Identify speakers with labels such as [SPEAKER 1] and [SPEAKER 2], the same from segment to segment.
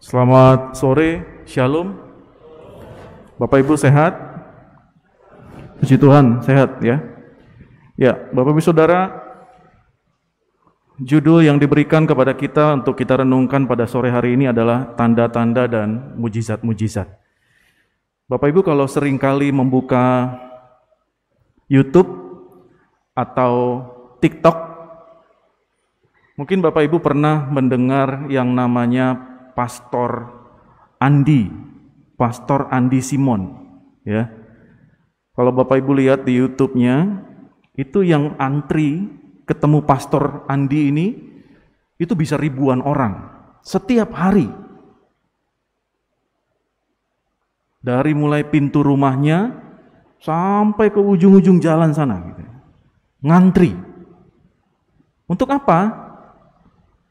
[SPEAKER 1] Selamat sore, Shalom. Bapak Ibu sehat? Puji Tuhan, sehat ya. Ya, Bapak Ibu Saudara, judul yang diberikan kepada kita untuk kita renungkan pada sore hari ini adalah tanda-tanda dan mujizat-mujizat. Bapak Ibu kalau seringkali membuka YouTube atau TikTok, mungkin Bapak Ibu pernah mendengar yang namanya Pastor Andi Simon, ya. Kalau Bapak Ibu lihat di YouTube-nya, itu yang antri ketemu Pastor Andi ini, itu bisa ribuan orang setiap hari. Dari mulai pintu rumahnya sampai ke ujung-ujung jalan sana, gitu. Ngantri. Untuk apa?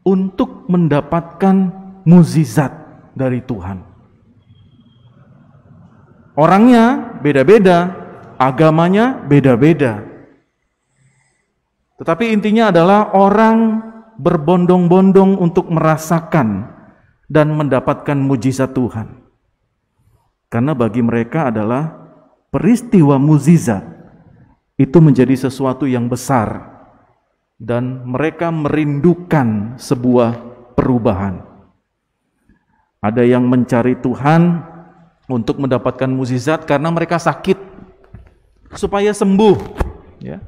[SPEAKER 1] Untuk mendapatkan mukjizat dari Tuhan. Orangnya beda-beda, agamanya beda-beda. Tetapi intinya adalah orang berbondong-bondong untuk merasakan dan mendapatkan mukjizat Tuhan. Karena bagi mereka adalah peristiwa mukjizat itu menjadi sesuatu yang besar dan mereka merindukan sebuah perubahan. Ada yang mencari Tuhan untuk mendapatkan mukjizat karena mereka sakit supaya sembuh, ya.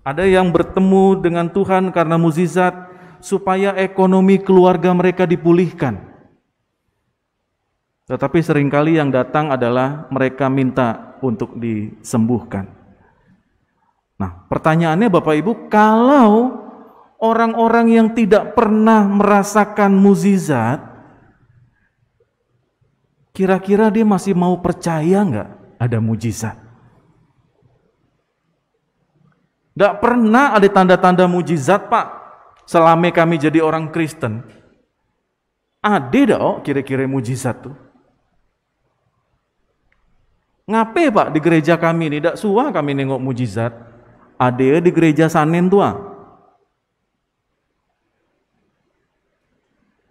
[SPEAKER 1] Ada yang bertemu dengan Tuhan karena mukjizat supaya ekonomi keluarga mereka dipulihkan. Tetapi seringkali yang datang adalah mereka minta untuk disembuhkan. Nah, pertanyaannya Bapak Ibu, kalau orang-orang yang tidak pernah merasakan mukjizat, kira-kira dia masih mau percaya nggak ada mukjizat? Nggak pernah ada tanda-tanda mukjizat, Pak, selama kami jadi orang Kristen. Ada dah kira-kira mukjizat tuh. Ngapain Pak di gereja kami ini? Nggak suah kami nengok mukjizat. Ada di gereja Sanen tua.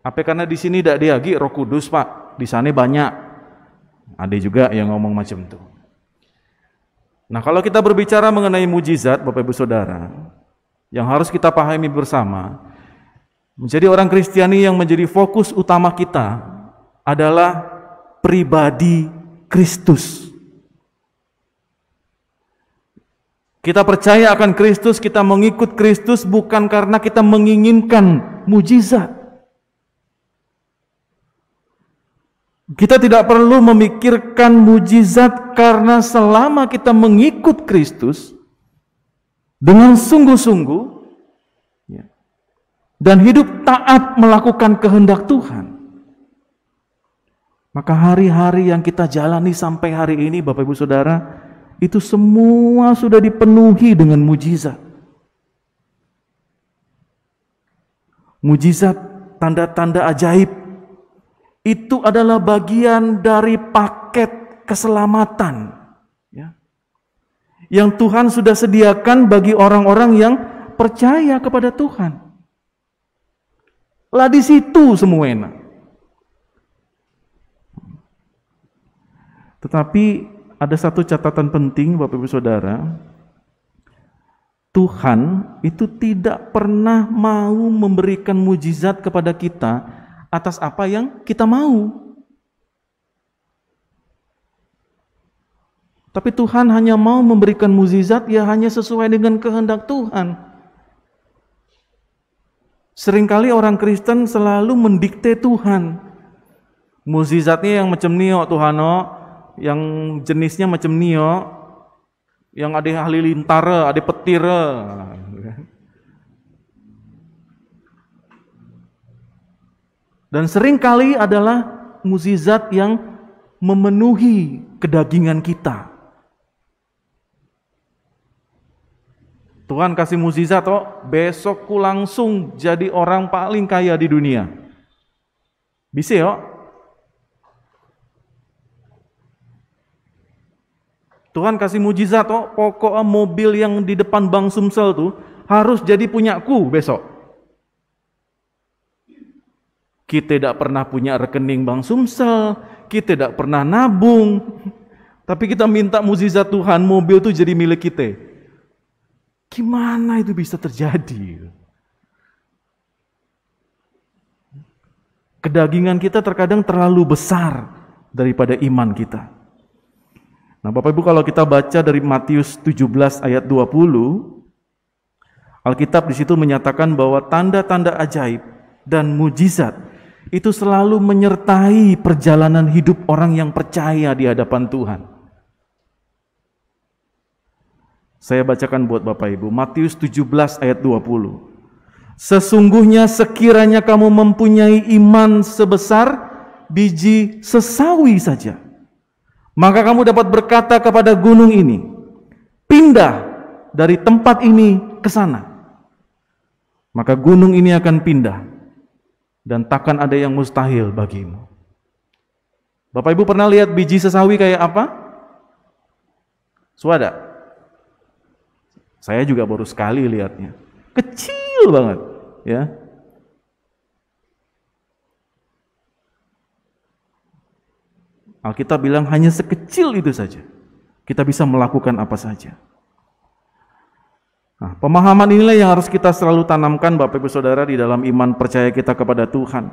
[SPEAKER 1] Apa karena di sini tidak diagi Roh Kudus, Pak? Di sana banyak. Ada juga yang ngomong macam itu. Nah, kalau kita berbicara mengenai mujizat, Bapak Ibu Saudara, yang harus kita pahami bersama, menjadi orang Kristiani yang menjadi fokus utama kita adalah pribadi Kristus. Kita percaya akan Kristus, kita mengikut Kristus bukan karena kita menginginkan mujizat. Kita tidak perlu memikirkan mujizat karena selama kita mengikut Kristus dengan sungguh-sungguh dan hidup taat melakukan kehendak Tuhan, maka hari-hari yang kita jalani sampai hari ini, Bapak Ibu Saudara, itu semua sudah dipenuhi dengan mujizat. Mujizat, tanda-tanda ajaib itu adalah bagian dari paket keselamatan, ya, yang Tuhan sudah sediakan bagi orang-orang yang percaya kepada Tuhan. Lah di situ semuanya. Tetapi ada satu catatan penting, Bapak Ibu Saudara. Tuhan itu tidak pernah mau memberikan mujizat kepada kita atas apa yang kita mau. Tapi Tuhan hanya mau memberikan mukjizat ya hanya sesuai dengan kehendak Tuhan. Seringkali orang Kristen selalu mendikte Tuhan. Mukjizatnya yang macam nio Tuhan, yang jenisnya macam nio, yang ada halilintar, ada petir. Dan seringkali adalah mukjizat yang memenuhi kedagingan kita. Tuhan kasih mukjizat, besok ku langsung jadi orang paling kaya di dunia. Bisa ya? Tuhan kasih mukjizat, pokoknya mobil yang di depan Bank Sumsel tuh harus jadi punyaku besok. Kita tidak pernah punya rekening bank Sumsel, kita tidak pernah nabung, tapi kita minta mukjizat Tuhan, mobil itu jadi milik kita. Gimana itu bisa terjadi? Kedagingan kita terkadang terlalu besar daripada iman kita. Nah, Bapak Ibu, kalau kita baca dari Matius 17 ayat 20, Alkitab di situ menyatakan bahwa tanda-tanda ajaib dan mujizat itu selalu menyertai perjalanan hidup orang yang percaya di hadapan Tuhan. Saya bacakan buat Bapak Ibu, Matius 17 ayat 20. Sesungguhnya sekiranya kamu mempunyai iman sebesar biji sesawi saja, maka kamu dapat berkata kepada gunung ini, pindah dari tempat ini ke sana. Maka gunung ini akan pindah, dan takkan ada yang mustahil bagimu. Bapak Ibu pernah lihat biji sesawi kayak apa? Suada? Saya juga baru sekali lihatnya. Kecil banget, ya. Alkitab bilang hanya sekecil itu saja. Kita bisa melakukan apa saja. Nah, pemahaman inilah yang harus kita selalu tanamkan Bapak Ibu Saudara di dalam iman percaya kita kepada Tuhan.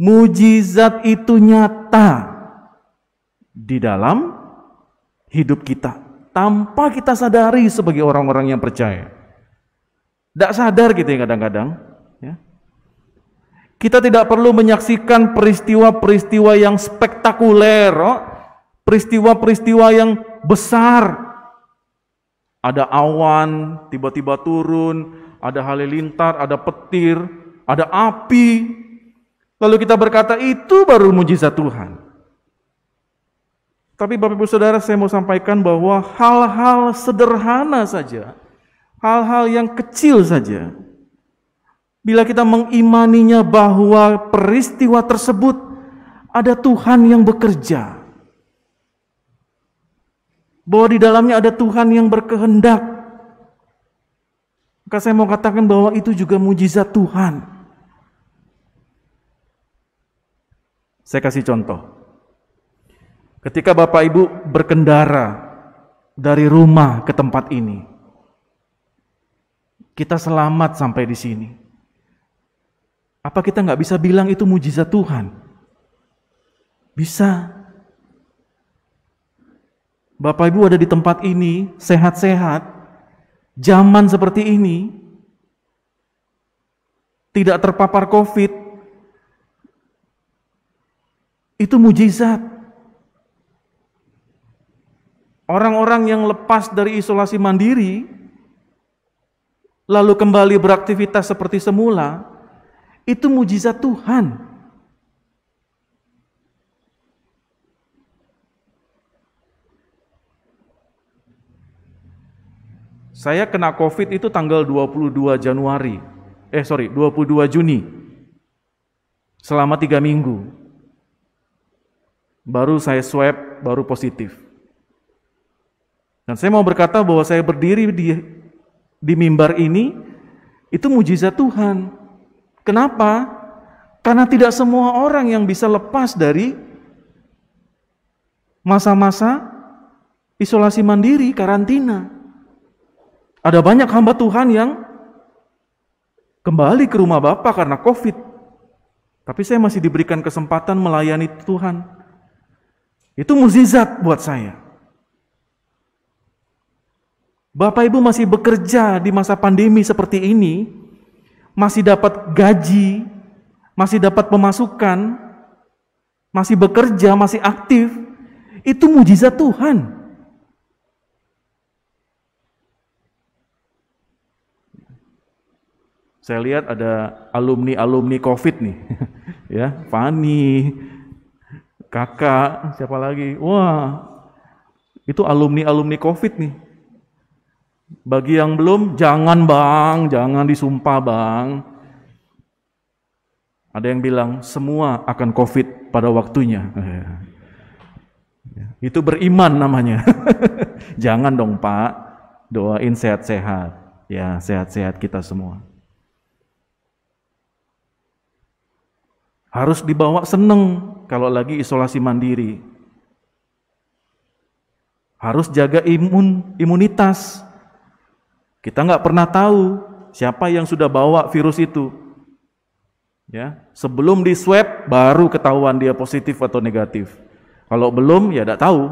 [SPEAKER 1] Mujizat itu nyata di dalam hidup kita tanpa kita sadari sebagai orang-orang yang percaya. Tidak sadar kita kadang-kadang. Ya. Kita tidak perlu menyaksikan peristiwa-peristiwa yang spektakuler, peristiwa-peristiwa yang besar. Ada awan, tiba-tiba turun, ada halilintar, ada petir, ada api. Lalu kita berkata, itu baru mujizat Tuhan. Tapi Bapak Ibu Saudara, saya mau sampaikan bahwa hal-hal sederhana saja, hal-hal yang kecil saja, bila kita mengimaninya bahwa peristiwa tersebut ada Tuhan yang bekerja, bahwa di dalamnya ada Tuhan yang berkehendak, maka saya mau katakan bahwa itu juga mujizat Tuhan. Saya kasih contoh. Ketika Bapak Ibu berkendara dari rumah ke tempat ini, kita selamat sampai di sini. Apa kita nggak bisa bilang itu mujizat Tuhan? Bisa. Bapak Ibu ada di tempat ini, sehat-sehat, zaman seperti ini, tidak terpapar COVID, itu mujizat. Orang-orang yang lepas dari isolasi mandiri, lalu kembali beraktivitas seperti semula, itu mujizat Tuhan. Saya kena COVID itu tanggal 22 Juni. Selama 3 minggu. Baru saya swab, baru positif. Dan saya mau berkata bahwa saya berdiri di mimbar ini, itu mujizat Tuhan. Kenapa? Karena tidak semua orang yang bisa lepas dari masa-masa isolasi mandiri, karantina. Ada banyak hamba Tuhan yang kembali ke rumah Bapa karena COVID. Tapi saya masih diberikan kesempatan melayani Tuhan. Itu mukjizat buat saya. Bapak Ibu masih bekerja di masa pandemi seperti ini, masih dapat gaji, masih dapat pemasukan, masih bekerja, masih aktif, itu mukjizat Tuhan. Saya lihat ada alumni COVID nih, ya, Fani, kakak, siapa lagi? Wah, itu alumni COVID nih. Bagi yang belum, jangan bang, jangan disumpah bang. Ada yang bilang semua akan COVID pada waktunya. Itu beriman namanya. Jangan dong Pak, doain sehat-sehat, ya sehat-sehat kita semua. Harus dibawa seneng kalau lagi isolasi mandiri. Harus jaga imunitas. Kita nggak pernah tahu siapa yang sudah bawa virus itu. Ya, sebelum di swab baru ketahuan dia positif atau negatif. Kalau belum ya tidak tahu.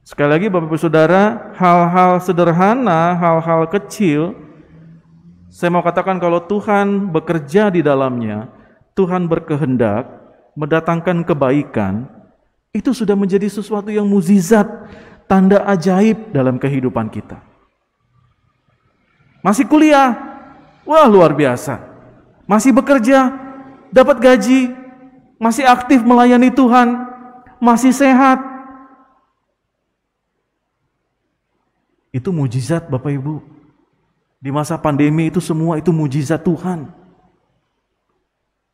[SPEAKER 1] Sekali lagi Bapak Ibu Saudara, hal-hal sederhana, hal-hal kecil, saya mau katakan kalau Tuhan bekerja di dalamnya, Tuhan berkehendak mendatangkan kebaikan, itu sudah menjadi sesuatu yang mukjizat, tanda ajaib dalam kehidupan kita. Masih kuliah, wah luar biasa. Masih bekerja, dapat gaji, masih aktif melayani Tuhan, masih sehat. Itu mukjizat Bapak Ibu. Di masa pandemi itu semua itu mukjizat Tuhan.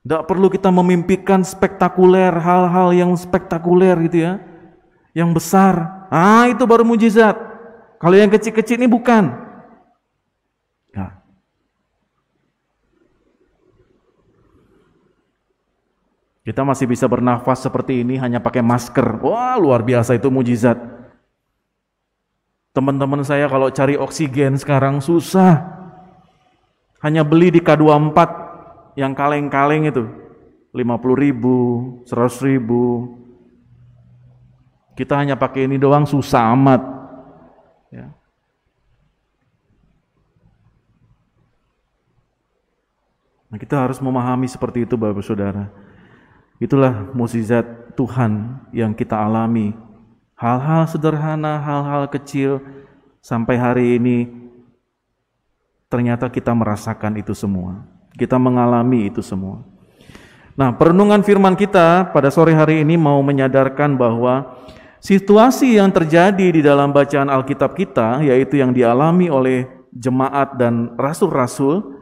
[SPEAKER 1] Tidak perlu kita memimpikan spektakuler, hal-hal yang spektakuler gitu ya. Yang besar. Itu baru mukjizat. Kalau yang kecil-kecil ini bukan. Nah. Kita masih bisa bernafas seperti ini hanya pakai masker. Wah, luar biasa itu mukjizat. Teman-teman saya kalau cari oksigen sekarang susah. Hanya beli di K24 yang kaleng-kaleng itu 50.000, 100.000. Kita hanya pakai ini doang susah amat. Ya. Nah, kita harus memahami seperti itu Bapak Saudara. Itulah mukjizat Tuhan yang kita alami. Hal-hal sederhana, hal-hal kecil, sampai hari ini ternyata kita merasakan itu semua. Kita mengalami itu semua. Nah, perenungan firman kita pada sore hari ini mau menyadarkan bahwa situasi yang terjadi di dalam bacaan Alkitab kita, yaitu yang dialami oleh jemaat dan rasul-rasul,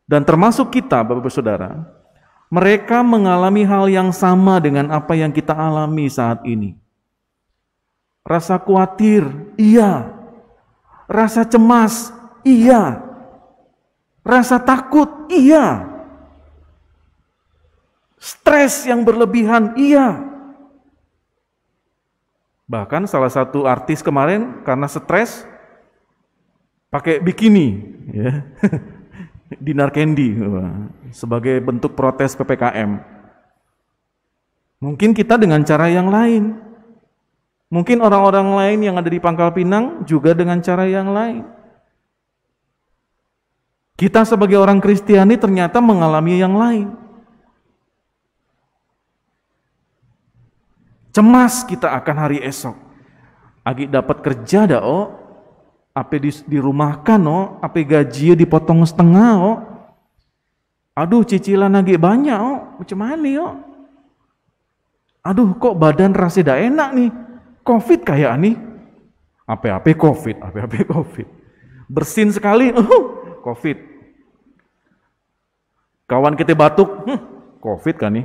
[SPEAKER 1] dan termasuk kita, Bapak-Ibu Saudara, mereka mengalami hal yang sama dengan apa yang kita alami saat ini. Rasa khawatir, iya. Rasa cemas, iya. Rasa takut, iya. Stres yang berlebihan, iya. Bahkan salah satu artis kemarin karena stres pakai bikini, ya. Dinar Candy sebagai bentuk protes PPKM. Mungkin kita dengan cara yang lain. Mungkin orang-orang lain yang ada di Pangkal Pinang juga dengan cara yang lain. Kita sebagai orang Kristiani ternyata mengalami yang lain. Cemas kita akan hari esok. Agi dapat kerja dah ape dirumahkan ape gaji dipotong setengah Aduh cicilan lagi banyak macam mana Aduh kok badan rasa dah enak nih. Covid kayak nih, apa-apa Covid. Bersin sekali, Covid. Kawan kita batuk, Covid kan nih.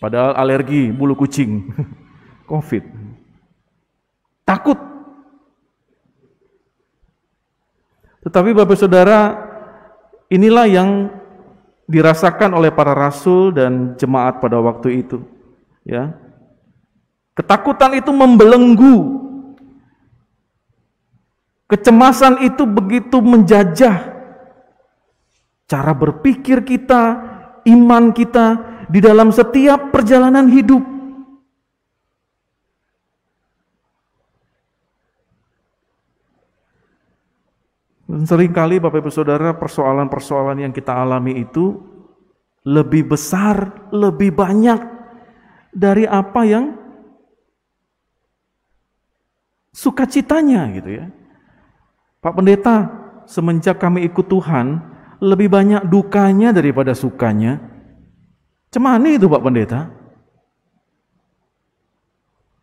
[SPEAKER 1] Padahal alergi bulu kucing, Covid. Takut. Tetapi Bapak Saudara, inilah yang dirasakan oleh para rasul dan jemaat pada waktu itu, ya. Ketakutan itu membelenggu. Kecemasan itu begitu menjajah cara berpikir kita, iman kita di dalam setiap perjalanan hidup. Dan seringkali Bapak Ibu Saudara, persoalan-persoalan yang kita alami itu lebih besar, lebih banyak dari apa yang sukacitanya gitu ya. Pak Pendeta, semenjak kami ikut Tuhan, lebih banyak dukanya daripada sukanya. Cemani itu Pak Pendeta?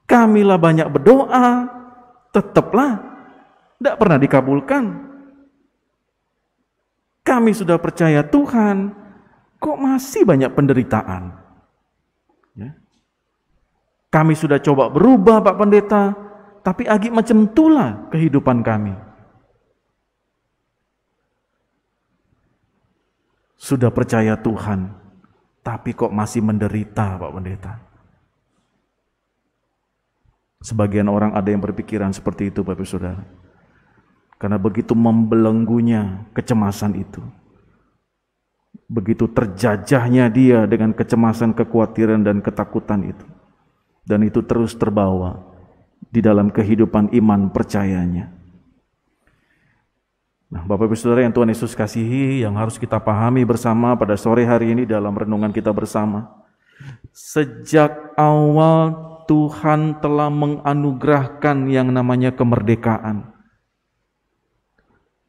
[SPEAKER 1] Kamilah banyak berdoa, tetaplah tidak pernah dikabulkan. Kami sudah percaya Tuhan, kok masih banyak penderitaan? Ya. Kami sudah coba berubah Pak Pendeta, tapi agi macam itulah kehidupan kami. sudah percaya Tuhan, tapi kok masih menderita, Pak Pendeta. Sebagian orang ada yang berpikiran seperti itu, Bapak Saudara. Karena begitu membelenggunya kecemasan itu. Begitu terjajahnya dia dengan kecemasan, kekhawatiran, dan ketakutan itu. Dan itu terus terbawa di dalam kehidupan iman percayanya. Nah, Bapak Ibu Saudara yang Tuhan Yesus kasihi, yang harus kita pahami bersama pada sore hari ini dalam renungan kita bersama. Sejak awal Tuhan telah menganugerahkan yang namanya kemerdekaan.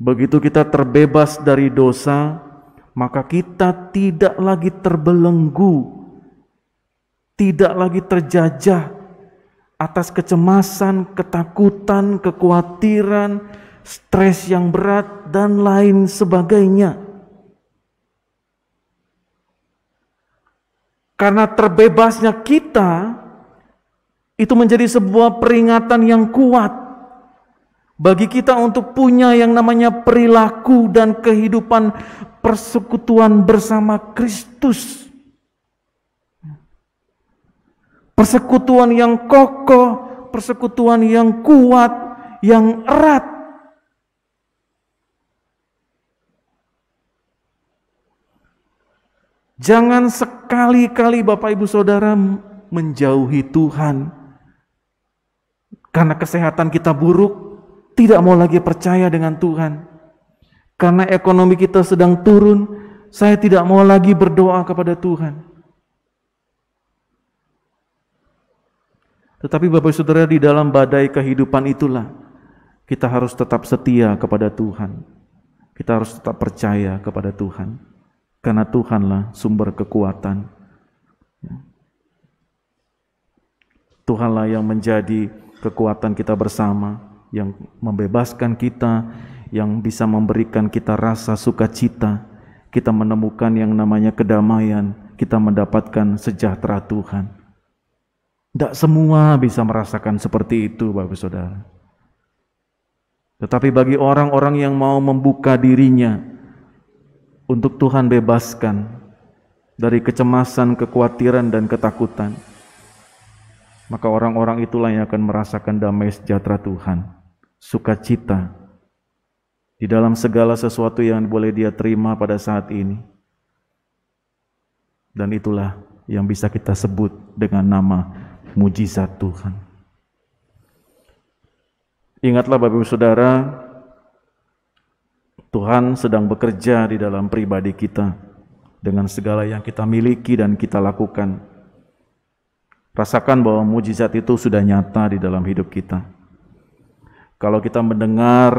[SPEAKER 1] Begitu kita terbebas dari dosa, maka kita tidak lagi terbelenggu, tidak lagi terjajah atas kecemasan, ketakutan, kekhawatiran, stres yang berat, dan lain sebagainya. Karena terbebasnya kita, itu menjadi sebuah peringatan yang kuat bagi kita untuk punya yang namanya perilaku dan kehidupan persekutuan bersama Kristus. Persekutuan yang kokoh, persekutuan yang kuat, yang erat. Jangan sekali-kali Bapak Ibu Saudara menjauhi Tuhan karena kesehatan kita buruk, tidak mau lagi percaya dengan Tuhan. Karena ekonomi kita sedang turun, saya tidak mau lagi berdoa kepada Tuhan. Tetapi Bapak Saudara, di dalam badai kehidupan itulah kita harus tetap setia kepada Tuhan. Kita harus tetap percaya kepada Tuhan. Karena Tuhanlah sumber kekuatan. Tuhanlah yang menjadi kekuatan kita bersama, yang membebaskan kita, yang bisa memberikan kita rasa sukacita, kita menemukan yang namanya kedamaian, kita mendapatkan sejahtera Tuhan. Tidak semua bisa merasakan seperti itu, Bapak Saudara. Tetapi bagi orang-orang yang mau membuka dirinya untuk Tuhan bebaskan dari kecemasan, kekhawatiran, dan ketakutan, maka orang-orang itulah yang akan merasakan damai sejahtera Tuhan, sukacita di dalam segala sesuatu yang boleh dia terima pada saat ini. Dan itulah yang bisa kita sebut dengan nama mujizat Tuhan. Ingatlah Bapak Ibu Saudara, Tuhan sedang bekerja di dalam pribadi kita dengan segala yang kita miliki dan kita lakukan. Rasakan bahwa mujizat itu sudah nyata di dalam hidup kita. Kalau kita mendengar,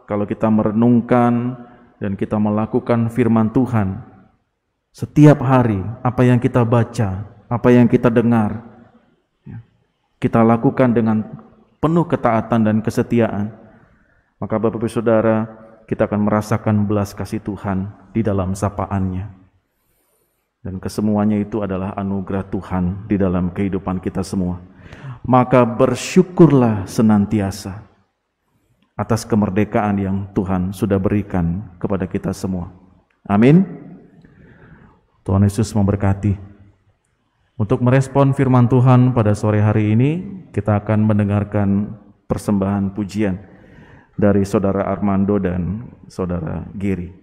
[SPEAKER 1] kalau kita merenungkan, dan kita melakukan firman Tuhan setiap hari, apa yang kita baca, apa yang kita dengar, kita lakukan dengan penuh ketaatan dan kesetiaan, maka Bapak Ibu Saudara, kita akan merasakan belas kasih Tuhan di dalam sapaan-Nya. Dan kesemuanya itu adalah anugerah Tuhan di dalam kehidupan kita semua. Maka bersyukurlah senantiasa atas kemerdekaan yang Tuhan sudah berikan kepada kita semua. Amin. Tuhan Yesus memberkati. Untuk merespon firman Tuhan pada sore hari ini, kita akan mendengarkan persembahan pujian dari Saudara Armando dan Saudara Giri.